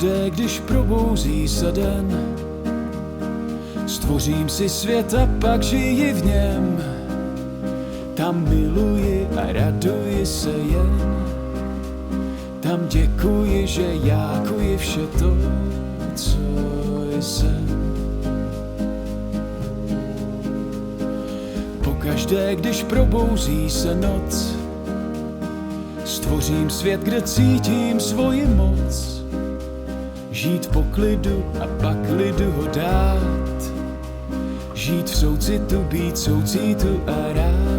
Pokaždé, když probouzí se den, stvořím si svět a pak žiji v něm. Tam miluji a raduji se jen. Tam děkuji, že jákuji vše to, co jsem. Pokaždé, když probouzí se noc, stvořím svět, kde cítím svoji moc. Žít v poklidu a pak lidu ho dát. Žít v soucitu, být soucitu a rád.